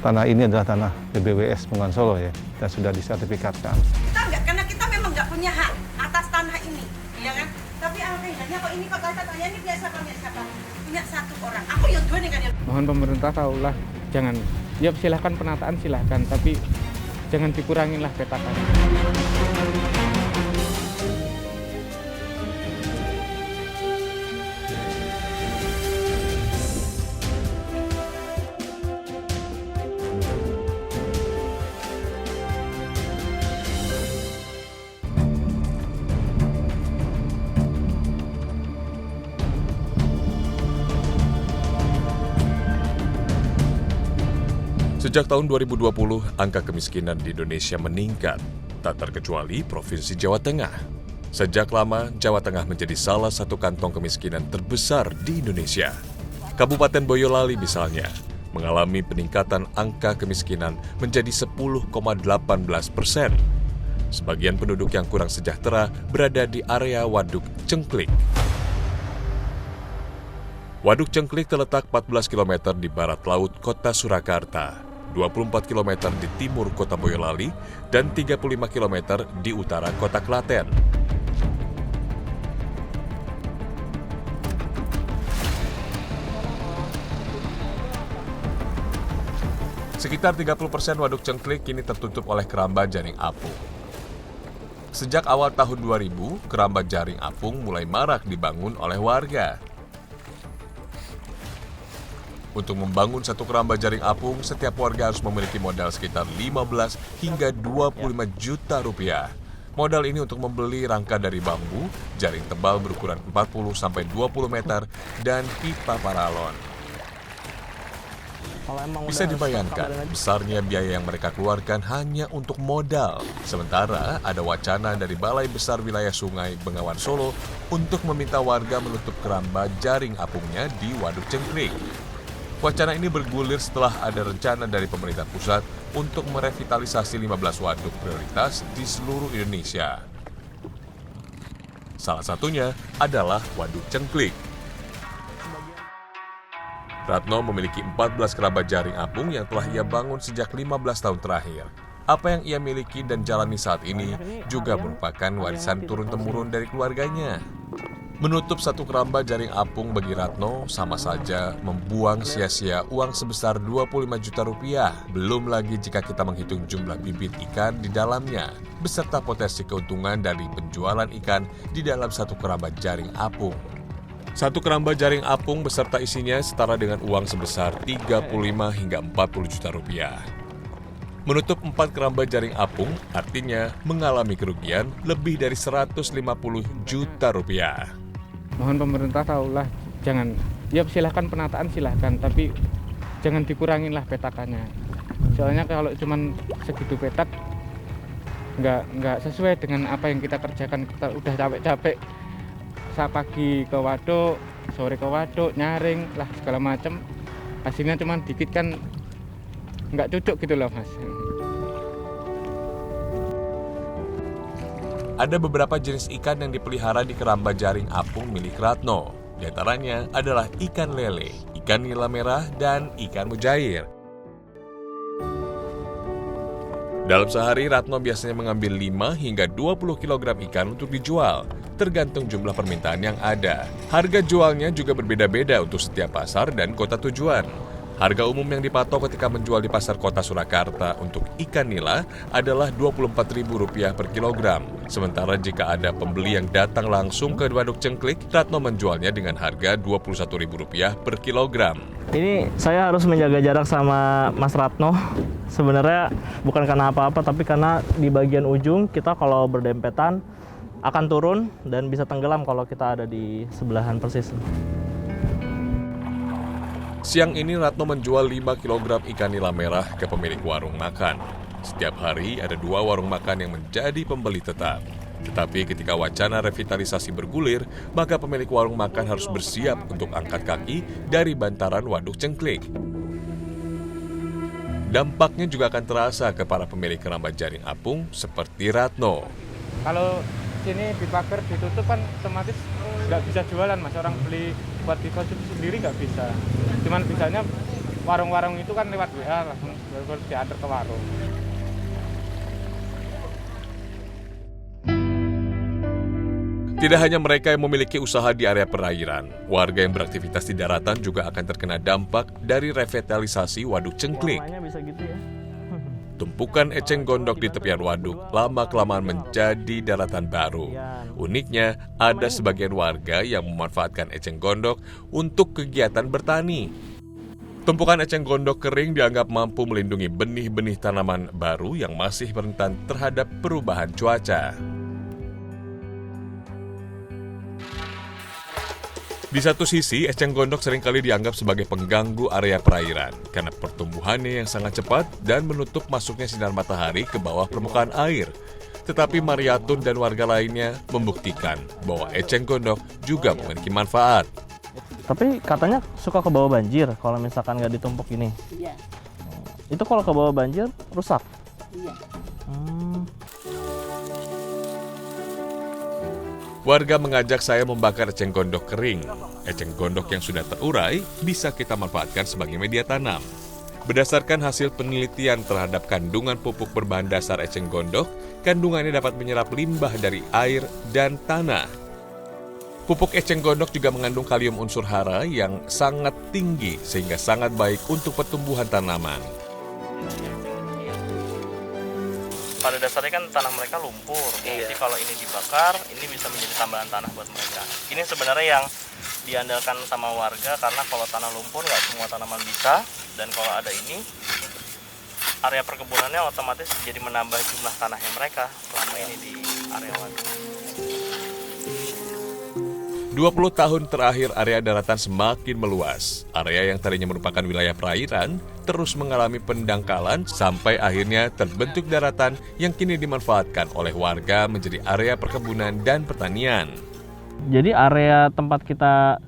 Tanah ini adalah tanah BBWS Bengawan Solo ya, dan sudah disertifikatkan. Kita enggak, karena kita memang nggak punya hak atas tanah ini, ya kan? Tapi alhamdulillahnya kok ini kok katanya ini biasa punya siapa? Punya satu orang. Aku ya dua nih kan ya. Mohon pemerintah tahulah, jangan, ya silahkan penataan silahkan, tapi jangan dikurangin lah petakannya. Sejak tahun 2020, angka kemiskinan di Indonesia meningkat, tak terkecuali Provinsi Jawa Tengah. Sejak lama, Jawa Tengah menjadi salah satu kantong kemiskinan terbesar di Indonesia. Kabupaten Boyolali misalnya, mengalami peningkatan angka kemiskinan menjadi 10,18%. Sebagian penduduk yang kurang sejahtera berada di area Waduk Cengklik. Waduk Cengklik terletak 14 km di barat laut kota Surakarta, 24 km di timur kota Boyolali, dan 35 km di utara kota Klaten. Sekitar 30% Waduk Cengklik kini tertutup oleh keramba jaring apung. Sejak awal tahun 2000, keramba jaring apung mulai marak dibangun oleh warga. Untuk membangun satu keramba jaring apung, setiap warga harus memiliki modal sekitar 15 hingga 25 juta rupiah. Modal ini untuk membeli rangka dari bambu, jaring tebal berukuran 40-20 meter, dan pipa paralon. Bisa dibayangkan besarnya biaya yang mereka keluarkan hanya untuk modal. Sementara ada wacana dari Balai Besar Wilayah Sungai Bengawan Solo untuk meminta warga menutup keramba jaring apungnya di Waduk Cengklik. Wacana ini bergulir setelah ada rencana dari pemerintah pusat untuk merevitalisasi 15 waduk prioritas di seluruh Indonesia. Salah satunya adalah Waduk Cengklik. Ratno memiliki 14 keramba jaring apung yang telah ia bangun sejak 15 tahun terakhir. Apa yang ia miliki dan jalani saat ini juga merupakan warisan turun-temurun dari keluarganya. Menutup satu keramba jaring apung bagi Ratno sama saja membuang sia-sia uang sebesar 25 juta rupiah. Belum lagi jika kita menghitung jumlah bibit ikan di dalamnya, beserta potensi keuntungan dari penjualan ikan di dalam satu keramba jaring apung. Satu keramba jaring apung beserta isinya setara dengan uang sebesar 35 hingga 40 juta rupiah. Menutup 4 keramba jaring apung artinya mengalami kerugian lebih dari 150 juta rupiah. Mohon pemerintah tahulah, jangan, ya silahkan penataan silahkan, tapi jangan dikurangin lah petakannya. Soalnya kalau cuman segitu petak, nggak sesuai dengan apa yang kita kerjakan. Kita udah capek-capek, saat pagi ke waduk, sore ke waduk, nyaring lah segala macam. Hasilnya cuman dikit kan, nggak cocok gitu loh mas. Ada beberapa jenis ikan yang dipelihara di keramba jaring apung milik Ratno. Di antaranya adalah ikan lele, ikan nila merah, dan ikan mujair. Dalam sehari, Ratno biasanya mengambil 5 hingga 20 kg ikan untuk dijual, tergantung jumlah permintaan yang ada. Harga jualnya juga berbeda-beda untuk setiap pasar dan kota tujuan. Harga umum yang dipatok ketika menjual di pasar kota Surakarta untuk ikan nila adalah Rp24.000 per kilogram. Sementara jika ada pembeli yang datang langsung ke Waduk Cengklik, Ratno menjualnya dengan harga Rp21.000 per kilogram. Ini saya harus menjaga jarak sama Mas Ratno. Sebenarnya bukan karena apa-apa, tapi karena di bagian ujung kita kalau berdempetan akan turun dan bisa tenggelam kalau kita ada di sebelahan persis. Siang ini Ratno menjual 5 kg ikan nila merah ke pemilik warung makan. Setiap hari ada 2 warung makan yang menjadi pembeli tetap. Tetapi ketika wacana revitalisasi bergulir, maka pemilik warung makan harus bersiap untuk angkat kaki dari bantaran Waduk Cengklik. Dampaknya juga akan terasa ke para pemilik keramba jaring apung seperti Ratno. Kalau sini dipagar ditutup kan otomatis nggak bisa jualan mas, orang beli buat dikonsumsi sendiri nggak bisa. Cuman bisanya warung-warung itu kan lewat WA langsung diantar ke warung. Tidak hanya mereka yang memiliki usaha di area perairan, warga yang beraktivitas di daratan juga akan terkena dampak dari revitalisasi Waduk Cengklik. Warnanya bisa gitu ya. Tumpukan eceng gondok di tepian waduk lama-kelamaan menjadi daratan baru. Uniknya, ada sebagian warga yang memanfaatkan eceng gondok untuk kegiatan bertani. Tumpukan eceng gondok kering dianggap mampu melindungi benih-benih tanaman baru yang masih rentan terhadap perubahan cuaca. Di satu sisi, eceng gondok seringkali dianggap sebagai pengganggu area perairan karena pertumbuhannya yang sangat cepat dan menutup masuknya sinar matahari ke bawah permukaan air. Tetapi Mariatun dan warga lainnya membuktikan bahwa eceng gondok juga memiliki manfaat. Tapi katanya suka ke bawah banjir kalau misalkan nggak ditumpuk ini. Iya. Itu kalau ke bawah banjir rusak. Iya. Warga mengajak saya membakar eceng gondok kering. Eceng gondok yang sudah terurai bisa kita manfaatkan sebagai media tanam. Berdasarkan hasil penelitian terhadap kandungan pupuk berbahan dasar eceng gondok, kandungannya dapat menyerap limbah dari air dan tanah. Pupuk eceng gondok juga mengandung kalium unsur hara yang sangat tinggi sehingga sangat baik untuk pertumbuhan tanaman. Pada dasarnya kan tanah mereka lumpur, jadi kalau ini dibakar, ini bisa menjadi tambahan tanah buat mereka. Ini sebenarnya yang diandalkan sama warga karena kalau tanah lumpur nggak semua tanaman bisa, dan kalau ada ini, area perkebunannya otomatis jadi menambah jumlah tanahnya mereka selama ini di area waduk. 20 tahun terakhir area daratan semakin meluas. Area yang tadinya merupakan wilayah perairan terus mengalami pendangkalan sampai akhirnya terbentuk daratan yang kini dimanfaatkan oleh warga menjadi area perkebunan dan pertanian. Jadi area tempat kita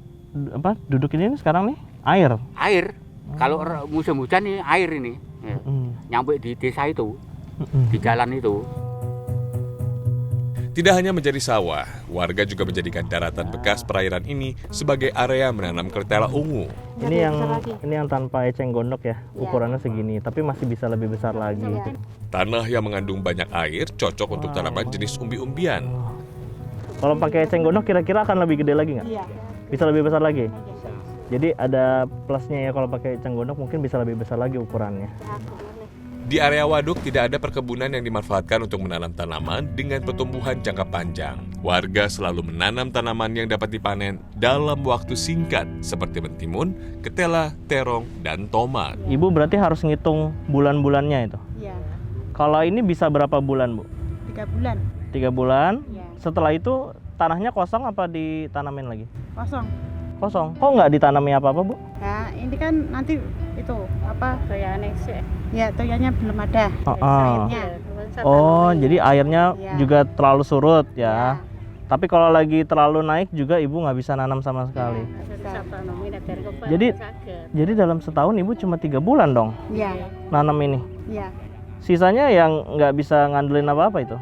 duduk ini sekarang nih air. Air. Kalau musim hujan ini air ini. Ya. Nyampe di desa itu. Di jalan itu. Tidak hanya menjadi sawah, warga juga menjadikan daratan bekas perairan ini sebagai area menanam ketela ungu. Ini yang tanpa eceng gondok ya, ukurannya segini, tapi masih bisa lebih besar lagi. Tanah yang mengandung banyak air cocok untuk tanaman jenis umbi-umbian. Kalau pakai eceng gondok kira-kira akan lebih gede lagi nggak? Iya. Bisa lebih besar lagi? Jadi ada plusnya ya kalau pakai eceng gondok mungkin bisa lebih besar lagi ukurannya. Di area waduk tidak ada perkebunan yang dimanfaatkan untuk menanam tanaman dengan pertumbuhan jangka panjang. Warga selalu menanam tanaman yang dapat dipanen dalam waktu singkat seperti mentimun, ketela, terong, dan tomat. Ibu berarti harus ngitung bulan-bulannya itu? Iya. Kalau ini bisa berapa bulan, Bu? 3 bulan. 3 bulan? Iya. Setelah itu tanahnya kosong apa ditanamin lagi? Kosong. Kosong? Kok nggak ditanami apa-apa, Bu? Nah, ini kan nanti itu apa toyane sih? Ya, toyanya belum ada. Airnya. Airnya. Oh, jadi airnya Iya. juga terlalu surut ya. Ya. Tapi kalau lagi terlalu naik juga ibu nggak bisa nanam sama sekali. Jadi dalam setahun ibu cuma 3 bulan dong Iya. nanam ini. Iya. Sisanya yang nggak bisa ngandelin apa-apa itu.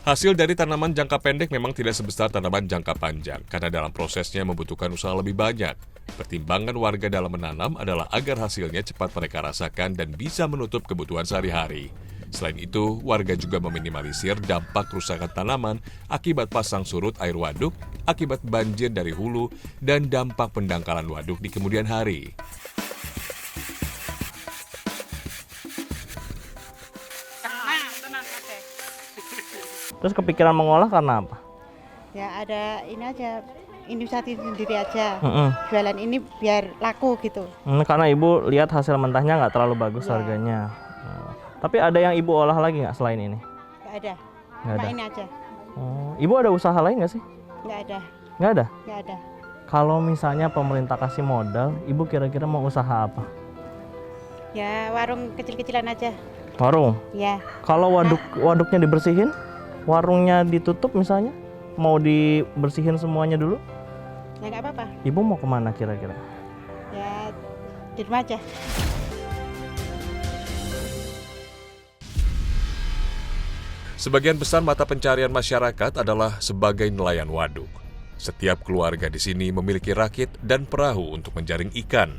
Hasil dari tanaman jangka pendek memang tidak sebesar tanaman jangka panjang karena dalam prosesnya membutuhkan usaha lebih banyak. Pertimbangan warga dalam menanam adalah agar hasilnya cepat mereka rasakan dan bisa menutup kebutuhan sehari-hari. Selain itu, warga juga meminimalisir dampak kerusakan tanaman akibat pasang surut air waduk, akibat banjir dari hulu, dan dampak pendangkalan waduk di kemudian hari. Terus kepikiran mengolah karena apa? Ya ada ini aja, inisiatif sendiri aja. Mm-mm. Jualan ini biar laku gitu. Karena ibu lihat hasil mentahnya nggak terlalu bagus Iya. harganya. Tapi ada yang ibu olah lagi nggak selain ini? Nggak ada. Nggak Cuma ada. ini aja. Ibu ada usaha lain nggak sih? Nggak ada. Nggak ada. Nggak ada. Kalau misalnya pemerintah kasih modal, ibu kira-kira mau usaha apa? Ya warung kecil-kecilan aja. Warung. Ya. Kalau waduknya dibersihin, warungnya ditutup misalnya, mau dibersihin semuanya dulu, Ya nggak apa-apa. ibu mau kemana kira-kira? Ya di rumah aja. Sebagian besar mata pencarian masyarakat adalah sebagai nelayan waduk. Setiap keluarga di sini memiliki rakit dan perahu untuk menjaring ikan.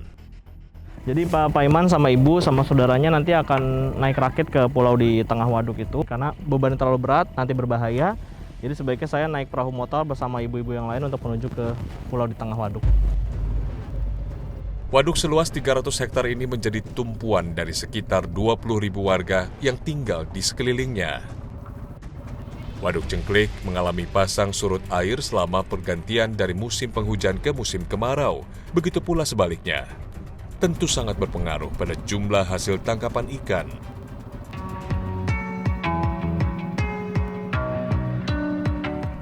Jadi Pak Paiman sama Ibu sama saudaranya nanti akan naik rakit ke pulau di tengah waduk itu. Karena beban terlalu berat, nanti berbahaya. Jadi sebaiknya saya naik perahu motor bersama ibu-ibu yang lain untuk menuju ke pulau di tengah waduk. Waduk seluas 300 hektar ini menjadi tumpuan dari sekitar 20.000 warga yang tinggal di sekelilingnya. Waduk Cengklik mengalami pasang surut air selama pergantian dari musim penghujan ke musim kemarau. Begitu pula sebaliknya. Tentu sangat berpengaruh pada jumlah hasil tangkapan ikan.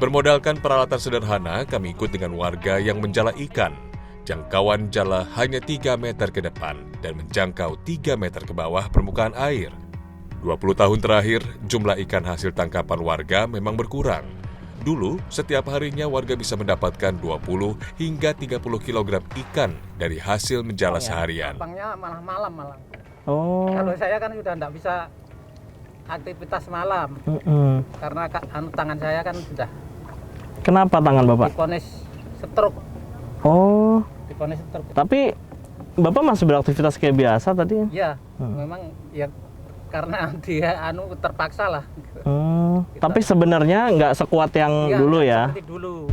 Bermodalkan peralatan sederhana, kami ikut dengan warga yang menjala ikan. Jangkauan jala hanya 3 meter ke depan dan menjangkau 3 meter ke bawah permukaan air. 20 tahun terakhir, jumlah ikan hasil tangkapan warga memang berkurang. Dulu, setiap harinya warga bisa mendapatkan 20 hingga 30 kg ikan dari hasil menjala seharian. Terbangnya malam. Oh. Kalau saya kan sudah tidak bisa aktivitas malam. Karena tangan saya kan sudah Kenapa tangan Bapak? divonis stroke. Oh. Divonis stroke. Tapi Bapak masih beraktivitas kayak biasa tadi? Ya, memang ya karena dia terpaksa lah. Tapi sebenarnya nggak sekuat yang dulu ya? Seperti dulu.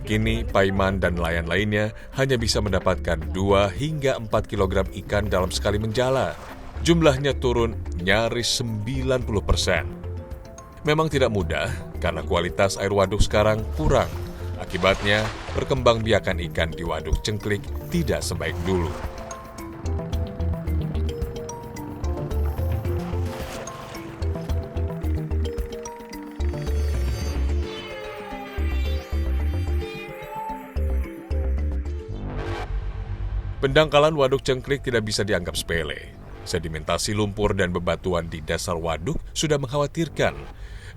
Kini, Paiman dan nelayan lainnya hanya bisa mendapatkan 2 hingga 4 kg ikan dalam sekali menjala. Jumlahnya turun nyaris 90%. Memang tidak mudah karena kualitas air waduk sekarang kurang. Akibatnya, perkembangbiakan ikan di Waduk Cengklik tidak sebaik dulu. Pendangkalan Waduk Cengklik tidak bisa dianggap sepele. Sedimentasi lumpur dan bebatuan di dasar waduk sudah mengkhawatirkan.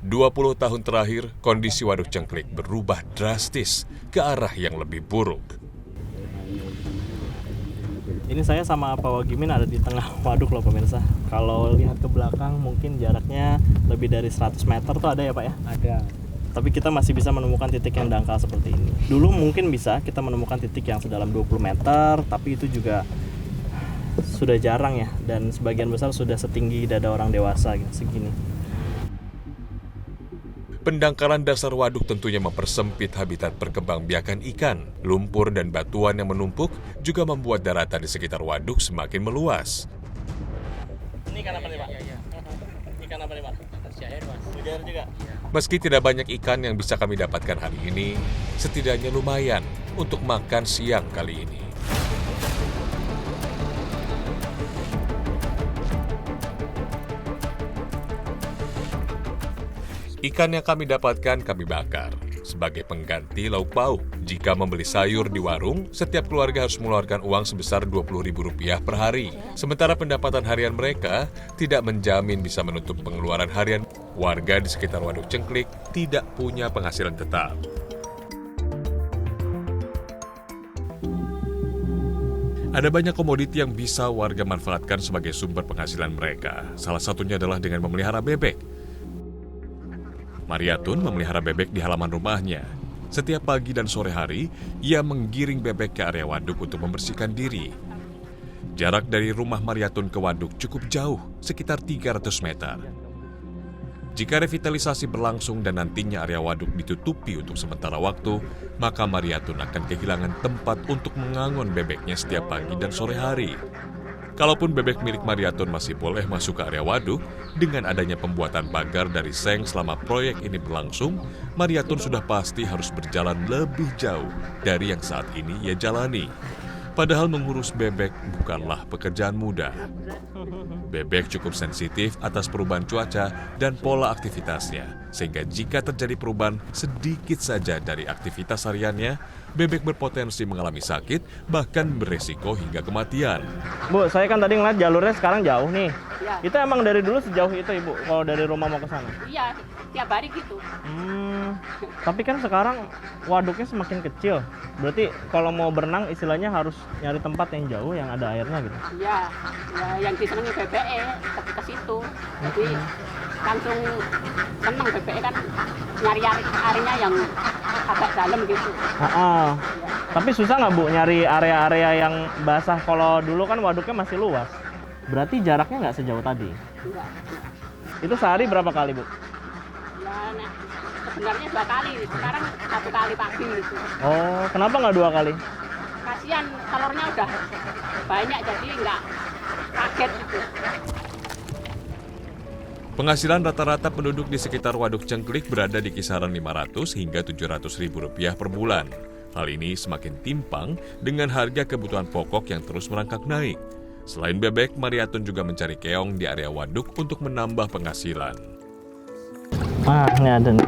20 tahun terakhir, kondisi Waduk Cengklik berubah drastis ke arah yang lebih buruk. Ini saya sama Pak Wagimin ada di tengah waduk loh pemirsa. Kalau lihat ke belakang mungkin jaraknya lebih dari 100 meter tuh ada ya Pak ya? Ada. Tapi kita masih bisa menemukan titik yang dangkal seperti ini. Dulu mungkin bisa kita menemukan titik yang sedalam 20 meter, tapi itu juga sudah jarang ya. Dan sebagian besar sudah setinggi dada orang dewasa gitu, segini. Pendangkalan dasar waduk tentunya mempersempit habitat perkembangbiakan ikan. Lumpur dan batuan yang menumpuk juga membuat daratan di sekitar waduk semakin meluas. Ini ikan apa nih Pak? Ikan apa nih Pak? Jair Mas. Jair juga. Meski tidak banyak ikan yang bisa kami dapatkan hari ini, setidaknya lumayan untuk makan siang kali ini. Ikan yang kami dapatkan kami bakar sebagai pengganti lauk pauk. Jika membeli sayur di warung, setiap keluarga harus mengeluarkan uang sebesar Rp20.000 per hari. Sementara pendapatan harian mereka tidak menjamin bisa menutup pengeluaran harian. Warga di sekitar Waduk Cengklik tidak punya penghasilan tetap. Ada banyak komoditi yang bisa warga manfaatkan sebagai sumber penghasilan mereka. Salah satunya adalah dengan memelihara bebek. Mariatun memelihara bebek di halaman rumahnya. Setiap pagi dan sore hari, ia menggiring bebek ke area waduk untuk membersihkan diri. Jarak dari rumah Mariatun ke waduk cukup jauh, sekitar 300 meter. Jika revitalisasi berlangsung dan nantinya area waduk ditutupi untuk sementara waktu, maka Mariatun akan kehilangan tempat untuk mengangon bebeknya setiap pagi dan sore hari. Kalaupun bebek milik Mariatun masih boleh masuk ke area waduk, dengan adanya pembuatan pagar dari seng selama proyek ini berlangsung, Mariatun sudah pasti harus berjalan lebih jauh dari yang saat ini ia jalani. Padahal mengurus bebek bukanlah pekerjaan mudah. Bebek cukup sensitif atas perubahan cuaca dan pola aktivitasnya, sehingga jika terjadi perubahan sedikit saja dari aktivitas hariannya, bebek berpotensi mengalami sakit, bahkan beresiko hingga kematian. Bu, saya kan tadi ngeliat jalurnya sekarang jauh nih. Ya. Itu emang dari dulu sejauh itu Ibu, kalau dari rumah mau ke sana? Iya, tiap hari gitu. Tapi kan sekarang waduknya semakin kecil. Berarti kalau mau berenang istilahnya harus nyari tempat yang jauh yang ada airnya gitu. Iya, ya, yang disenangi BBE ke situ. Jadi langsung seneng bebek kan nyari airnya yang agak dalam gitu. Tapi susah nggak Bu nyari area-area yang basah? Kalau dulu kan waduknya masih luas. Berarti jaraknya nggak sejauh tadi? Enggak. Itu sehari berapa kali Bu? Ya, nah, sebenarnya 2 kali, sekarang 1 kali pagi gitu. Oh, kenapa nggak 2 kali? Kasihan telurnya udah banyak jadi nggak kaget gitu. Penghasilan rata-rata penduduk di sekitar Waduk Cengklik berada di kisaran 500 hingga 700 ribu rupiah per bulan. Hal ini semakin timpang dengan harga kebutuhan pokok yang terus merangkak naik. Selain bebek, Mariatun juga mencari keong di area waduk untuk menambah penghasilan. Ini ada nih.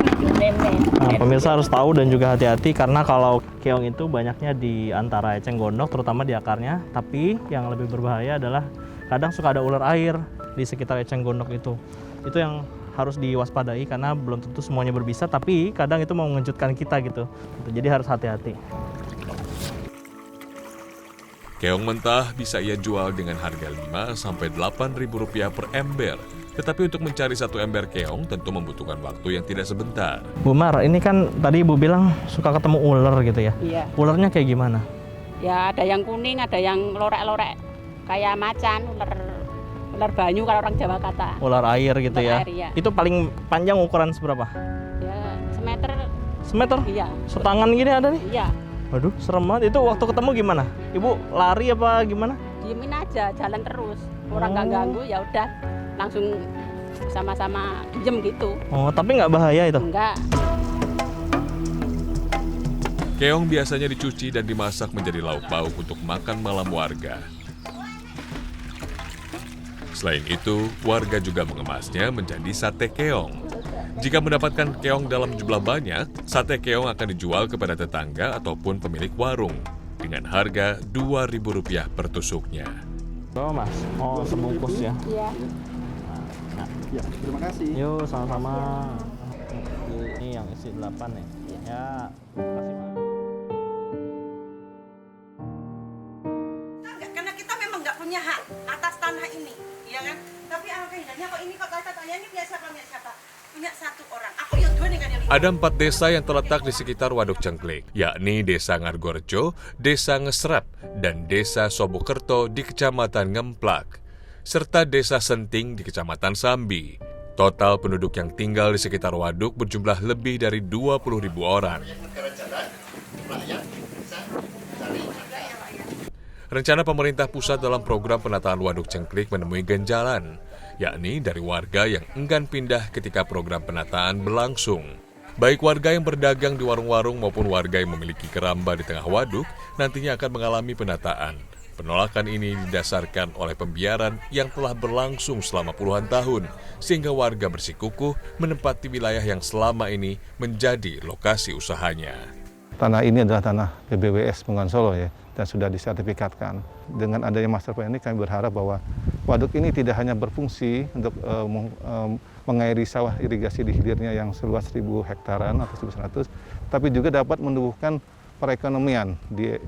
Pemirsa harus tahu dan juga hati-hati karena kalau keong itu banyaknya di antara eceng gondok, terutama di akarnya. Tapi yang lebih berbahaya adalah kadang suka ada ular air di sekitar eceng gondok itu. Itu yang harus diwaspadai karena belum tentu semuanya berbisa, tapi kadang itu mau mengejutkan kita gitu. Jadi harus hati-hati. Keong mentah bisa ia jual dengan harga 5 sampai 8 ribu rupiah per ember. Tetapi untuk mencari 1 ember keong tentu membutuhkan waktu yang tidak sebentar. Bu Mar, ini kan tadi Ibu bilang suka ketemu ular gitu ya? Iya. Ularnya kayak gimana? Ya ada yang kuning, ada yang lorek-lorek kayak macan, ular banyu kalau orang Jawa kata. Ular air gitu Ular ya? air, iya. Itu paling panjang ukuran seberapa? Ya semeter. Semeter? Iya. Setangan gini ada nih? Iya. Waduh, serem banget. Itu waktu ketemu gimana? Ibu lari apa gimana? Diemin aja, jalan terus. Orang nggak ganggu, ya udah langsung sama-sama diem gitu. Oh, tapi nggak bahaya itu? Enggak. Keong biasanya dicuci dan dimasak menjadi lauk pauk untuk makan malam warga. Selain itu, warga juga mengemasnya menjadi sate keong. Jika mendapatkan keong dalam jumlah banyak, sate keong akan dijual kepada tetangga ataupun pemilik warung dengan harga Rp2.000 per tusuknya. Oh mas, oh sebungkus ya? Iya. Ya, terima kasih. Yuk, sama-sama. Ini yang isi 8 nih. Ya, terima kasih Mas. Karena kita memang nggak punya hak atas tanah ini, ya kan? Tapi alangkah indahnya kok ini kok katanya ini biasa punya siapa? Punya 1 orang. Aku yang 2 dengan yang 5. Ada 4 desa yang terletak di sekitar Waduk Cengklik, yakni Desa Ngargorejo, Desa Ngesrep, dan Desa Sobokerto di Kecamatan Ngemplak, serta Desa Senting di Kecamatan Sambi. Total penduduk yang tinggal di sekitar waduk berjumlah lebih dari 20.000 orang. Rencana pemerintah pusat dalam program penataan Waduk Cengklik menemui ganjalan, yakni dari warga yang enggan pindah ketika program penataan berlangsung. Baik warga yang berdagang di warung-warung maupun warga yang memiliki keramba di tengah waduk nantinya akan mengalami penataan. Penolakan ini didasarkan oleh pembiaran yang telah berlangsung selama puluhan tahun, sehingga warga bersikukuh menempati wilayah yang selama ini menjadi lokasi usahanya. Tanah ini adalah tanah PBWS Bengawan Solo ya, dan sudah disertifikatkan. Dengan adanya master plan ini kami berharap bahwa waduk ini tidak hanya berfungsi untuk mengairi sawah irigasi di hilirnya yang seluas 1.000 hektaran atau 1.100, tapi juga dapat menumbuhkan perekonomian di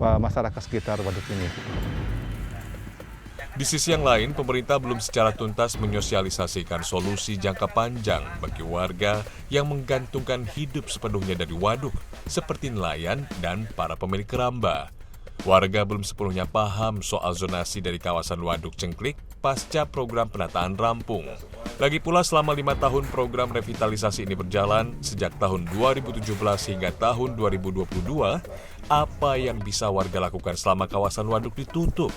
masyarakat sekitar waduk ini. Di sisi yang lain, pemerintah belum secara tuntas menyosialisasikan solusi jangka panjang bagi warga yang menggantungkan hidup sepenuhnya dari waduk, seperti nelayan dan para pemilik keramba. Warga belum sepenuhnya paham soal zonasi dari kawasan Waduk Cengklik pasca program penataan rampung. Lagi pula selama 5 tahun program revitalisasi ini berjalan, sejak tahun 2017 hingga tahun 2022, apa yang bisa warga lakukan selama kawasan waduk ditutup?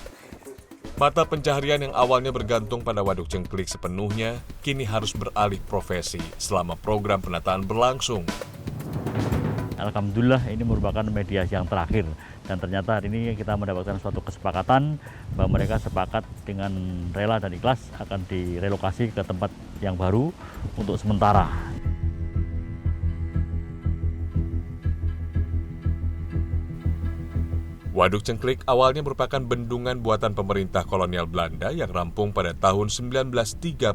Mata pencaharian yang awalnya bergantung pada Waduk Cengklik sepenuhnya, kini harus beralih profesi selama program penataan berlangsung. Alhamdulillah ini merupakan mediasi yang terakhir. Dan ternyata hari ini kita mendapatkan suatu kesepakatan bahwa mereka sepakat dengan rela dan ikhlas akan direlokasi ke tempat yang baru untuk sementara. Waduk Cengklik awalnya merupakan bendungan buatan pemerintah kolonial Belanda yang rampung pada tahun 1930.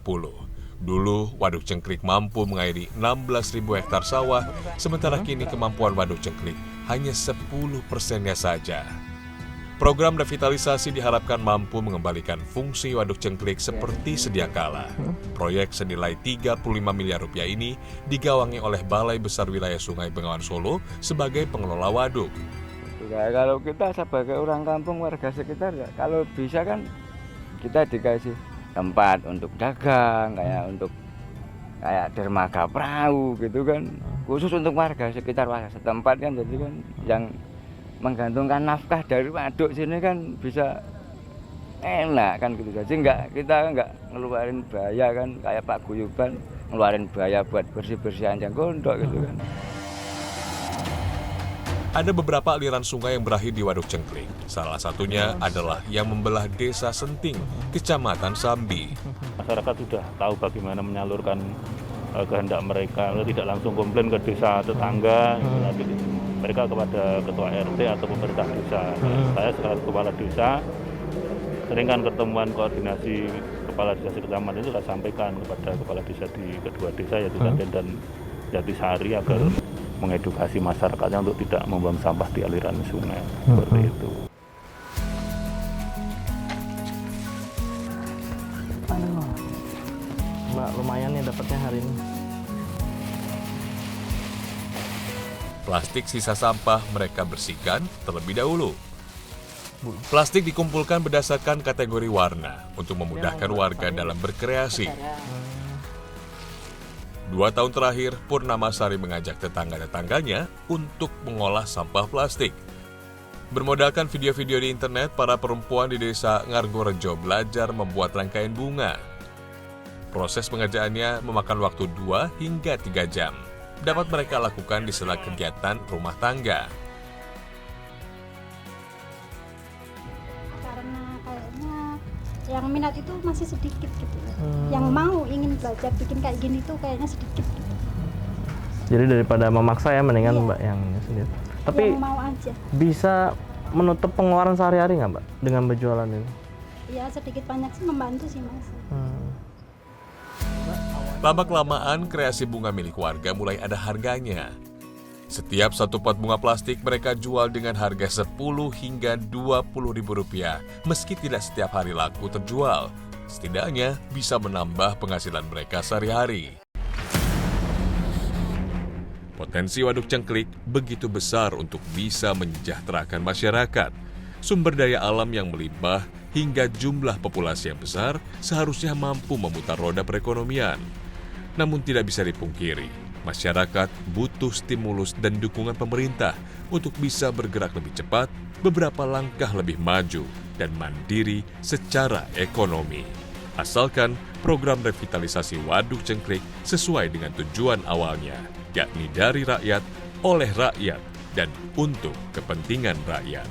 Dulu, Waduk Cengklik mampu mengairi 16.000 hektar sawah, sementara kini kemampuan Waduk Cengklik hanya 10%-nya saja. Program revitalisasi diharapkan mampu mengembalikan fungsi Waduk Cengklik seperti sedia kala. Proyek senilai 35 miliar rupiah ini digawangi oleh Balai Besar Wilayah Sungai Bengawan Solo sebagai pengelola waduk. Ya, kalau kita sebagai orang kampung, warga sekitar, ya, kalau bisa kan kita dikasih tempat untuk dagang, kayak dermaga perahu gitu kan, khusus untuk warga sekitar setempat kan, jadi kan yang menggantungkan nafkah dari waduk sini kan bisa enak kan gitu. Jadi kita nggak ngeluarin biaya kan kayak Pak Guyuban ngeluarin biaya buat bersih-bersih anjing gondok gitu kan. Ada beberapa aliran sungai yang berakhir di Waduk Cengklik. Salah satunya adalah yang membelah Desa Senting, Kecamatan Sambi. Masyarakat sudah tahu bagaimana menyalurkan kehendak mereka, tidak langsung komplain ke desa tetangga, tapi mereka kepada ketua RT atau pemerintah desa. Saya sebagai kepala desa, sering kan pertemuan koordinasi kepala desa kecamatan itu saya sampaikan kepada kepala desa di kedua desa, yaitu Kanten dan Jatisari, agar mengedukasi masyarakatnya untuk tidak membuang sampah di aliran sungai. Seperti itu. Aduh, Mbak, lumayan nih dapatnya hari ini. Plastik sisa sampah mereka bersihkan terlebih dahulu. Plastik dikumpulkan berdasarkan kategori warna untuk memudahkan warga dalam berkreasi. 2 tahun terakhir, Purnamasari mengajak tetangga-tetangganya untuk mengolah sampah plastik. Bermodalkan video-video di internet, para perempuan di desa Ngargorejo belajar membuat rangkaian bunga. Proses pengerjaannya memakan waktu 2 hingga 3 jam. Dapat mereka lakukan di sela kegiatan rumah tangga. Karena kayaknya yang minat itu masih sedikit gitu. Yang mau ingin belajar bikin kayak gini tuh kayaknya sedikit gitu. Jadi daripada memaksa ya, mendingan Mbak yang sendiri. Tapi yang mau aja. Bisa menutup pengeluaran sehari-hari nggak Mbak dengan berjualan ini? Ya sedikit banyak sih membantu sih Mas. Lama-kelamaan kreasi bunga milik warga mulai ada harganya. Setiap satu pot bunga plastik mereka jual dengan harga 10 hingga 20 ribu rupiah, meski tidak setiap hari laku terjual. Setidaknya bisa menambah penghasilan mereka sehari-hari. Potensi Waduk Cengklik begitu besar untuk bisa mensejahterakan masyarakat. Sumber daya alam yang melimpah hingga jumlah populasi yang besar seharusnya mampu memutar roda perekonomian. Namun tidak bisa dipungkiri, masyarakat butuh stimulus dan dukungan pemerintah untuk bisa bergerak lebih cepat, beberapa langkah lebih maju, dan mandiri secara ekonomi. Asalkan program revitalisasi Waduk Cengklik sesuai dengan tujuan awalnya, yakni dari rakyat, oleh rakyat, dan untuk kepentingan rakyat.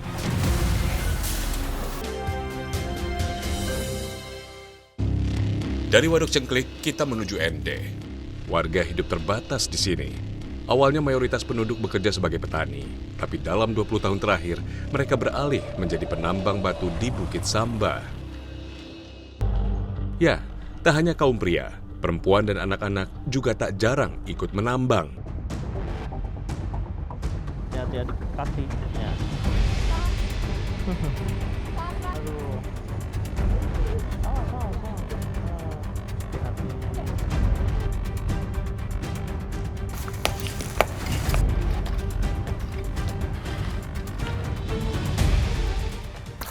Dari Waduk Cengklik, kita menuju Ende. Warga hidup terbatas di sini. Awalnya mayoritas penduduk bekerja sebagai petani, tapi dalam 20 tahun terakhir, mereka beralih menjadi penambang batu di Bukit Samba. Ya, tak hanya kaum pria, perempuan dan anak-anak juga tak jarang ikut menambang. Hati-hati di kaki. Ya. Aduh.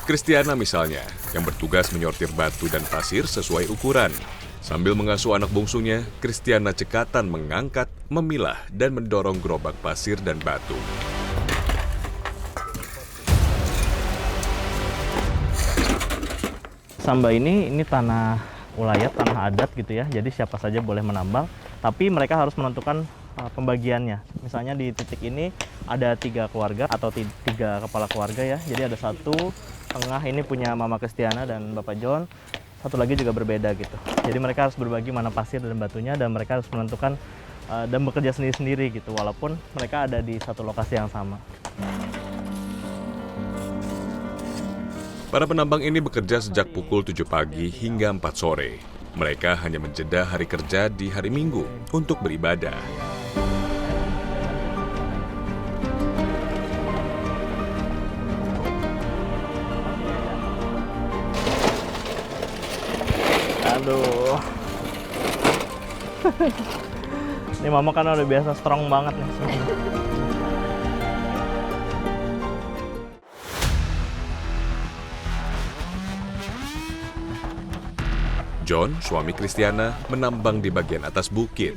Kristiana misalnya, yang bertugas menyortir batu dan pasir sesuai ukuran. Sambil mengasuh anak bungsunya, Kristiana cekatan mengangkat, memilah, dan mendorong gerobak pasir dan batu. Samba ini tanah ulayat, tanah adat gitu ya. Jadi siapa saja boleh menambang, tapi mereka harus menentukan pembagiannya. Misalnya di titik ini ada 3 keluarga atau 3 kepala keluarga ya. Jadi ada satu tengah ini punya Mama Kristiana dan Bapak John. Satu lagi juga berbeda gitu. Jadi mereka harus berbagi mana pasir dan batunya, dan mereka harus menentukan dan bekerja sendiri-sendiri gitu, walaupun mereka ada di satu lokasi yang sama. Para penambang ini bekerja sejak pukul 7 pagi hingga 4 sore. Mereka hanya menjeda hari kerja di hari Minggu untuk beribadah. Aduh. Ini mama kan udah biasa strong banget nih. John, suami Kristiana, menambang di bagian atas bukit.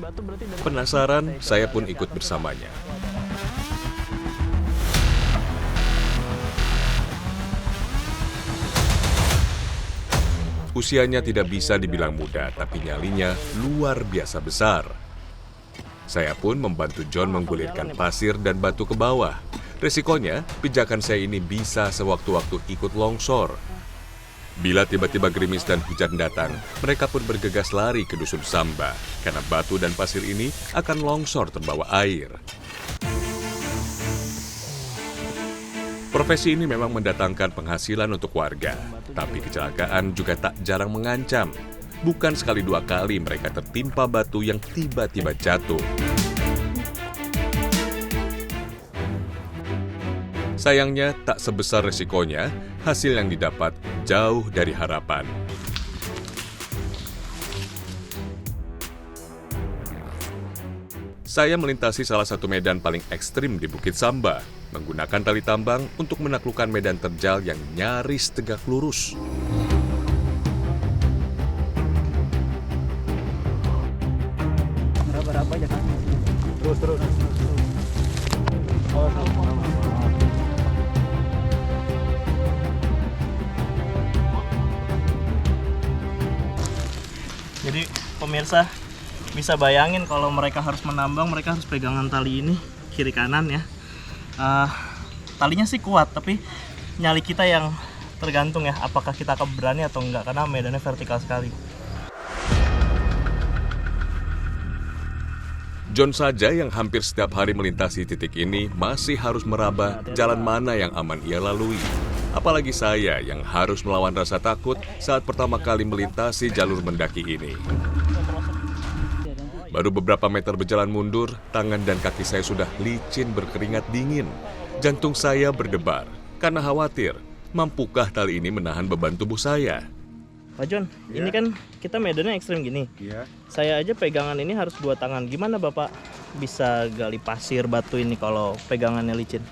Penasaran, saya pun ikut bersamanya. Usianya tidak bisa dibilang muda, tapi nyalinya luar biasa besar. Saya pun membantu John menggulirkan pasir dan batu ke bawah. Resikonya, pijakan saya ini bisa sewaktu-waktu ikut longsor. Bila tiba-tiba gerimis dan hujan datang, mereka pun bergegas lari ke dusun Samba, karena batu dan pasir ini akan longsor terbawa air. Profesi ini memang mendatangkan penghasilan untuk warga, tapi kecelakaan juga tak jarang mengancam. Bukan sekali dua kali mereka tertimpa batu yang tiba-tiba jatuh. Sayangnya, tak sebesar resikonya, hasil yang didapat jauh dari harapan. Saya melintasi salah satu medan paling ekstrim di Bukit Samba, menggunakan tali tambang untuk menaklukkan medan terjal yang nyaris tegak lurus. Berapa aja kan? Terus. Jadi pemirsa bisa bayangin kalau mereka harus menambang, mereka harus pegangan tali ini kiri kanan ya. Talinya sih kuat, tapi nyali kita yang tergantung ya, apakah kita akan berani atau enggak, karena medannya vertikal sekali. John saja yang hampir setiap hari melintasi titik ini masih harus meraba jalan mana yang aman ia lalui. Apalagi saya yang harus melawan rasa takut saat pertama kali melintasi jalur mendaki ini. Baru beberapa meter berjalan mundur, tangan dan kaki saya sudah licin berkeringat dingin. Jantung saya berdebar karena khawatir, mampukah tali ini menahan beban tubuh saya? Pak John, ini kan kita medannya ekstrim gini. Saya aja pegangan ini harus 2 tangan. Gimana Bapak bisa gali pasir batu ini kalau pegangannya licin?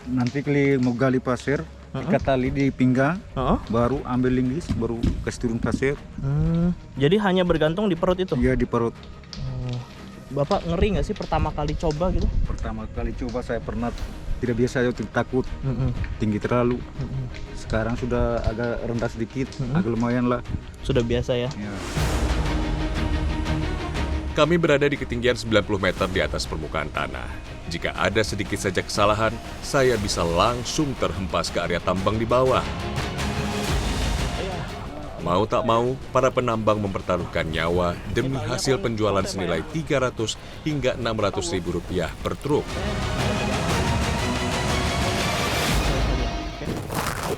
Nanti kali mau gali pasir, ikat tali di pinggang, baru ambil linggis, baru kasih turun pasir. Jadi hanya bergantung di perut itu? Iya, di perut. Bapak ngeri nggak sih pertama kali coba gitu? Pertama kali coba saya pernah tidak biasa, takut, tinggi terlalu. Sekarang sudah agak rendah sedikit, agak lumayan lah. Sudah biasa ya? Kami berada di ketinggian 90 meter di atas permukaan tanah. Jika ada sedikit saja kesalahan, saya bisa langsung terhempas ke area tambang di bawah. Mau tak mau, para penambang mempertaruhkan nyawa demi hasil penjualan senilai 300 hingga 600 ribu rupiah per truk.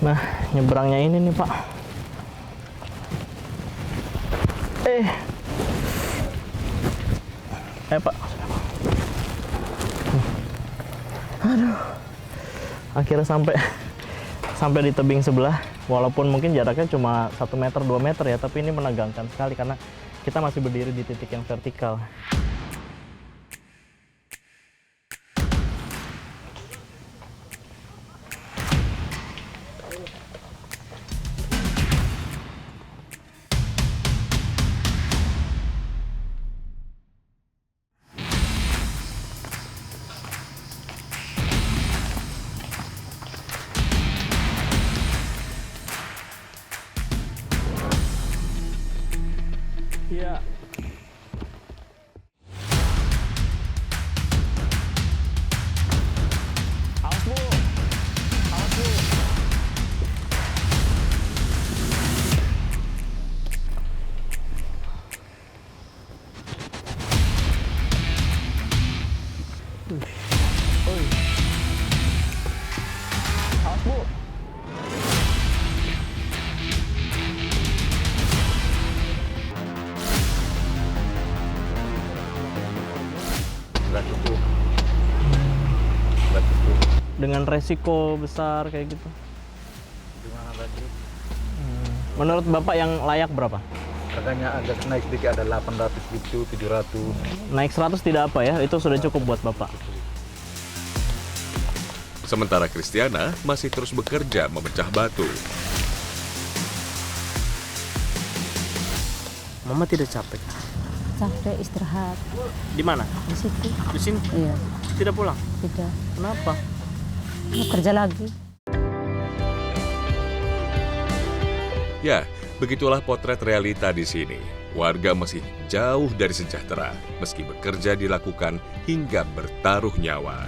Nah, nyebrangnya ini nih Pak. Pak. Aduh. Akhirnya sampai di tebing sebelah. Walaupun mungkin jaraknya cuma 1 meter, 2 meter ya, tapi ini menegangkan sekali karena kita masih berdiri di titik yang vertikal. Iya. Awas Bu. Awas Bu. Awas Bu. Dengan resiko besar kayak gitu. Menurut Bapak yang layak berapa? Harganya agak naik sedikit, ada 800 gitu, 700. Naik 100 tidak apa ya, itu sudah cukup buat Bapak. Sementara Kristiana masih terus bekerja memecah batu. Mama tidak capek? Capek istirahat. Di mana? Di situ. Di sini? Iya. Tidak pulang? Tidak. Kenapa? Mau kerja lagi. Ya, begitulah potret realita di sini. Warga masih jauh dari sejahtera, meski bekerja dilakukan hingga bertaruh nyawa.